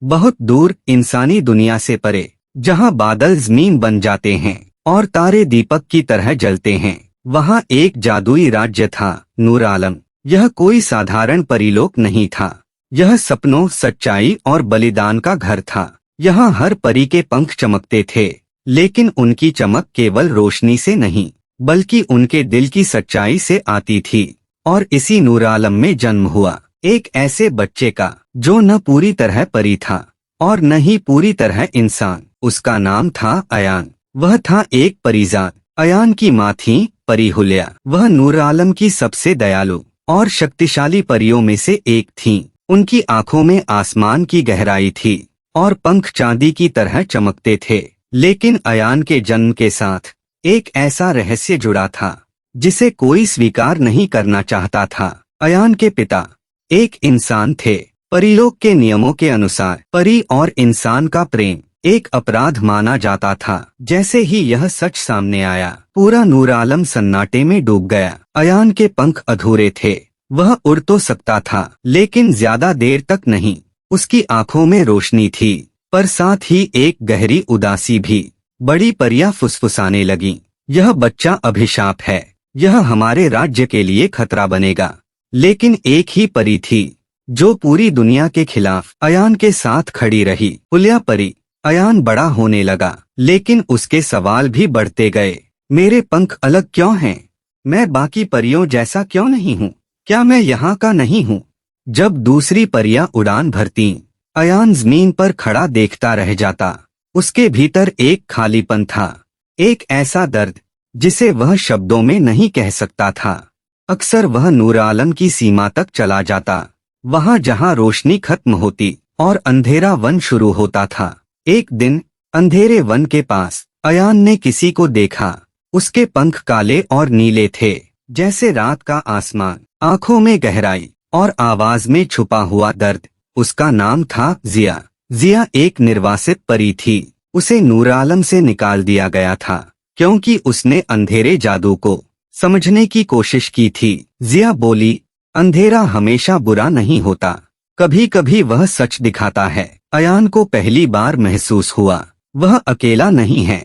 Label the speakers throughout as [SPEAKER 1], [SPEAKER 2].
[SPEAKER 1] बहुत दूर इंसानी दुनिया से परे, जहाँ बादल ज़मीन बन जाते हैं और तारे दीपक की तरह जलते हैं, वहाँ एक जादुई राज्य था, नूर आलम। यह कोई साधारण परीलोक नहीं था। यह सपनों, सच्चाई और बलिदान का घर था। यहाँ हर परी के पंख चमकते थे, लेकिन उनकी चमक केवल रोशनी से नहीं, बल्कि उनके दिल की सच्चाई से आती थी। और इसी नूर आलम में जन्म हुआ एक ऐसे बच्चे का जो न पूरी तरह परी था और न ही पूरी तरह इंसान। उसका नाम था अयान। वह था एक परिजात। अयान की माँ थी परी हुलिया। वह नूर आलम की सबसे दयालु और शक्तिशाली परियों में से एक थीं। उनकी आंखों में आसमान की गहराई थी और पंख चांदी की तरह चमकते थे। लेकिन अयान के जन्म के साथ एक ऐसा रहस्य जुड़ा था जिसे कोई स्वीकार नहीं करना चाहता था। अयान के पिता एक इंसान थे। परीलोक के नियमों के अनुसार परी और इंसान का प्रेम एक अपराध माना जाता था। जैसे ही यह सच सामने आया, पूरा नूर आलम सन्नाटे में डूब गया। अयान के पंख अधूरे थे। वह उड़ तो सकता था, लेकिन ज्यादा देर तक नहीं। उसकी आंखों में रोशनी थी, पर साथ ही एक गहरी उदासी भी। बड़ी परियां फुसफुसाने लगीं, यह बच्चा अभिशाप है, यह हमारे राज्य के लिए खतरा बनेगा। लेकिन एक ही परी थी जो पूरी दुनिया के खिलाफ अयान के साथ खड़ी रही, हुलिया परी। अयान बड़ा होने लगा, लेकिन उसके सवाल भी बढ़ते गए। मेरे पंख अलग क्यों हैं? मैं बाकी परियों जैसा क्यों नहीं हूँ? क्या मैं यहाँ का नहीं हूँ? जब दूसरी परियां उड़ान भरतीं, अयान जमीन पर खड़ा देखता रह जाता। उसके भीतर एक खालीपन था, एक ऐसा दर्द जिसे वह शब्दों में नहीं कह सकता था। अक्सर वह नूर आलम की सीमा तक चला जाता, वहां जहां रोशनी खत्म होती और अंधेरा वन शुरू होता था। एक दिन अंधेरे वन के पास अयान ने किसी को देखा। उसके पंख काले और नीले थे, जैसे रात का आसमान। आंखों में गहराई और आवाज में छुपा हुआ दर्द। उसका नाम था जिया। जिया एक निर्वासित परी थी। उसे नूर आलम से निकाल दिया गया था क्योंकि उसने अंधेरे जादू को समझने की कोशिश की थी। जिया बोली, अंधेरा हमेशा बुरा नहीं होता, कभी कभी वह सच दिखाता है। अयान को पहली बार महसूस हुआ वह अकेला नहीं है।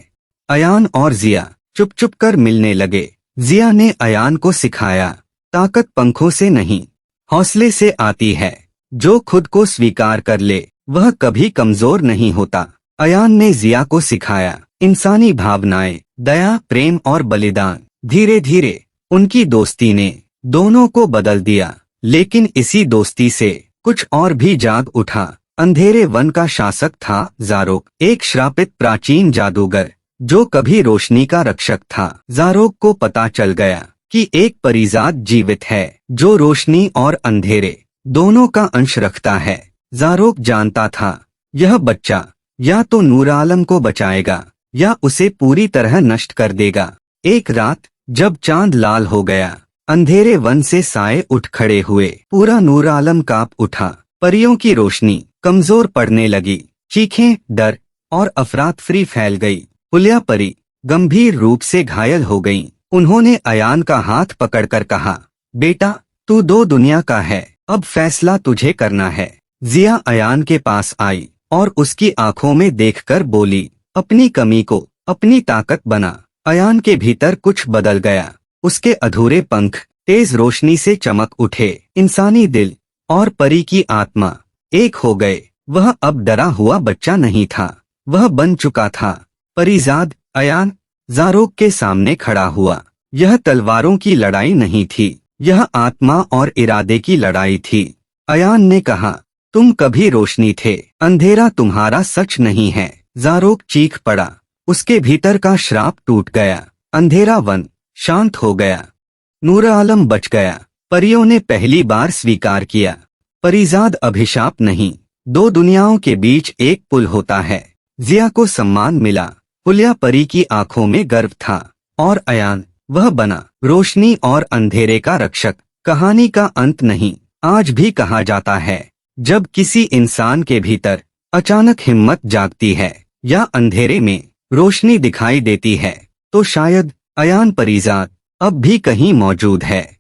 [SPEAKER 1] अयान और जिया चुप चुप कर मिलने लगे। जिया ने अयान को सिखाया, ताकत पंखों से नहीं, हौसले से आती है। जो खुद को स्वीकार कर ले वह कभी कमजोर नहीं होता। अयान ने जिया को सिखाया, इंसानी भावनाएं, दया, प्रेम और बलिदान। धीरे धीरे उनकी दोस्ती ने दोनों को बदल दिया। लेकिन इसी दोस्ती से कुछ और भी जाग उठा। अंधेरे वन का शासक था ज़ारोक, एक श्रापित प्राचीन जादूगर जो कभी रोशनी का रक्षक था। ज़ारोक को पता चल गया कि एक परिजात जीवित है जो रोशनी और अंधेरे दोनों का अंश रखता है। ज़ारोक जानता था यह बच्चा या तो नूर आलम को बचाएगा या उसे पूरी तरह नष्ट कर देगा। एक रात जब चांद लाल हो गया, अंधेरे वन से साए उठ खड़े हुए। पूरा नूर आलम कांप उठा। परियों की रोशनी कमजोर पड़ने लगी। चीखें, डर और अफरातफरी फैल गई। हुलिया परी गंभीर रूप से घायल हो गईं। उन्होंने अयान का हाथ पकड़कर कहा, बेटा, तू दो दुनिया का है, अब फैसला तुझे करना है। जिया अयान के पास आई और उसकी आंखों में देखकर बोली, अपनी कमी को अपनी ताकत बना। अयान के भीतर कुछ बदल गया। उसके अधूरे पंख तेज रोशनी से चमक उठे। इंसानी दिल और परी की आत्मा एक हो गए। वह अब डरा हुआ बच्चा नहीं था, वह बन चुका था परिजाद। अयान ज़ारोक के सामने खड़ा हुआ। यह तलवारों की लड़ाई नहीं थी, यह आत्मा और इरादे की लड़ाई थी। अयान ने कहा, तुम कभी रोशनी थे, अंधेरा तुम्हारा सच नहीं है। ज़ारोक चीख पड़ा। उसके भीतर का श्राप टूट गया। अंधेरा वन शांत हो गया। नूर आलम बच गया। परियों ने पहली बार स्वीकार किया, परिजाद अभिशाप नहीं, दो दुनियाओं के बीच एक पुल होता है। जिया को सम्मान मिला। हुलिया परी की आंखों में गर्व था और अयान, वह बना रोशनी और अंधेरे का रक्षक। कहानी का अंत नहीं। आज भी कहा जाता है, जब किसी इंसान के भीतर अचानक हिम्मत जागती है या अंधेरे में रोशनी दिखाई देती है, तो शायद अयान परिजात अब भी कहीं मौजूद है।